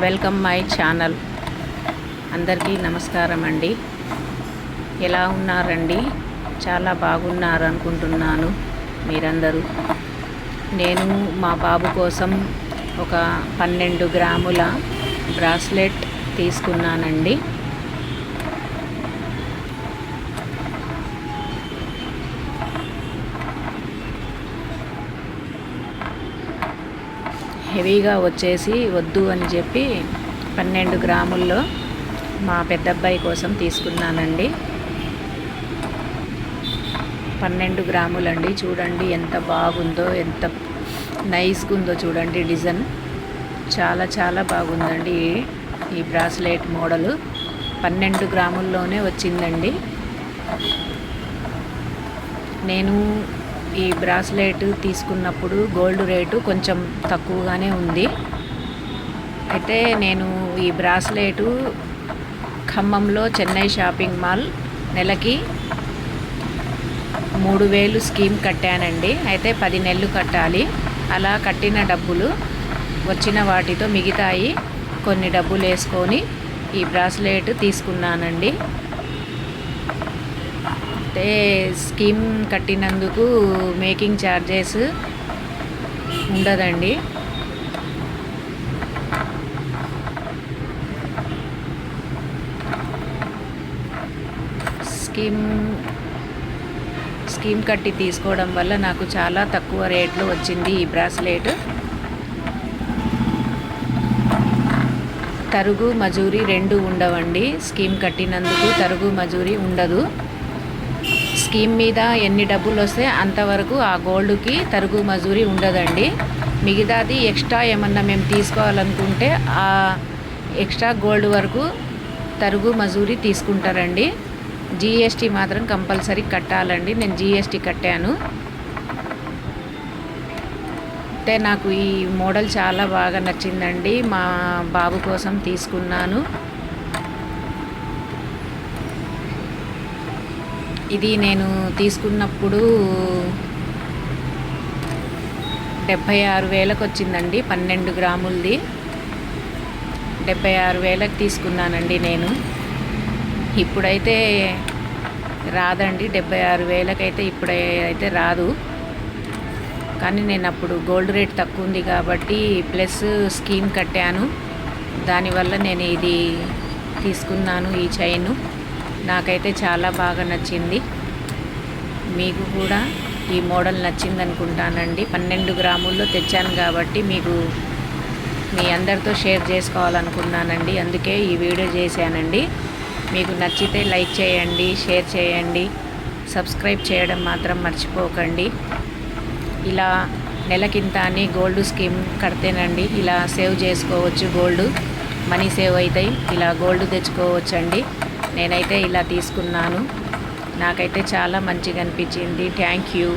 Welcome my channel. అందరికీ నమస్కారం అండి. ఎలా ఉన్నారండి? చాలా బాగున్నారు అనుకుంటున్నాను మీరందరూ. నేను మా బాబు కోసం ఒక 12 గ్రాముల బ్రాస్లెట్ తీసుకున్నానండి. హెవీగా వచ్చేసి వద్దు అని చెప్పి 12 గ్రాముల్లో మా పెద్దబ్బాయి కోసం తీసుకున్నానండి. 12 గ్రాములండి. చూడండి ఎంత బాగుందో, ఎంత నైస్గా ఉందో చూడండి. డిజైన్ చాలా చాలా బాగుందండి. ఈ బ్రాస్లెట్ మోడలు 12 గ్రాముల్లోనే వచ్చిందండి. నేను ఈ బ్రాస్లెట్ తీసుకున్నప్పుడు గోల్డ్ రేటు కొంచెం తక్కువగానే ఉంది. అయితే నేను ఈ బ్రాస్లెట్ ఖమ్మంలో చెన్నై షాపింగ్ మాల్ నెలకి 3000 స్కీమ్ కట్టానండి. అయితే 10 నెలలు కట్టాలి. అలా కట్టిన డబ్బులు వచ్చిన వాటితో మిగతాయి కొన్ని డబ్బులు వేసుకొని ఈ బ్రాస్లెట్ తీసుకున్నానండి. అయితే స్కీమ్ కట్టినందుకు మేకింగ్ ఛార్జెస్ ఉండదండి. స్కీమ్ కట్టి తీసుకోవడం వల్ల నాకు చాలా తక్కువ రేట్లో వచ్చింది ఈ బ్రాస్లెట్. తరుగు మజూరీ 2 ఉండవండి. స్కీమ్ కట్టినందుకు తరుగు మజూరీ ఉండదు. స్కీమ్ మీద ఎన్ని డబ్బులు వస్తే అంతవరకు ఆ గోల్డ్కి తరుగు మజూరీ ఉండదండి. మిగతాది ఎక్స్ట్రా ఏమన్నా మేము తీసుకోవాలనుకుంటే ఆ ఎక్స్ట్రా గోల్డ్ వరకు తరుగు మజూరీ తీసుకుంటారండి. జిఎస్టీ మాత్రం కంపల్సరీ కట్టాలండి. నేను జిఎస్టీ కట్టాను. అయితే నాకు ఈ మోడల్ చాలా బాగా నచ్చిందండి. మా బాబు కోసం తీసుకున్నాను. ఇది నేను తీసుకున్నప్పుడు 76,000కి వచ్చిందండి. 12 గ్రాములది 76,000కి తీసుకున్నానండి నేను. ఇప్పుడైతే రాదండి. 76,000కి అయితే ఇప్పుడైతే రాదు. కానీ నేను అప్పుడు గోల్డ్ రేట్ తక్కువ ఉంది కాబట్టి ప్లస్ స్కీమ్ కట్టాను. దానివల్ల నేను ఇది తీసుకున్నాను. ఈ చైను నాకైతే చాలా బాగా నచ్చింది. మీకు కూడా ఈ మోడల్ నచ్చింది అనుకుంటానండి. 12 గ్రాముల్లో తెచ్చాను కాబట్టి మీకు మీ అందరితో షేర్ చేసుకోవాలనుకున్నానండి. అందుకే ఈ వీడియో చేశానండి. మీకు నచ్చితే లైక్ చేయండి, షేర్ చేయండి, సబ్స్క్రైబ్ చేయడం మాత్రం మర్చిపోకండి. ఇలా నెలకింత అని గోల్డ్ స్కీమ్ కడితేనండి ఇలా సేవ్ చేసుకోవచ్చు. గోల్డ్ మనీ సేవ్ అవుతాయి. ఇలా గోల్డ్ తెచ్చుకోవచ్చండి. నేనైతే ఇలా తీసుకున్నాను. నాకైతే చాలా మంచిగా అనిపించింది. Thank you.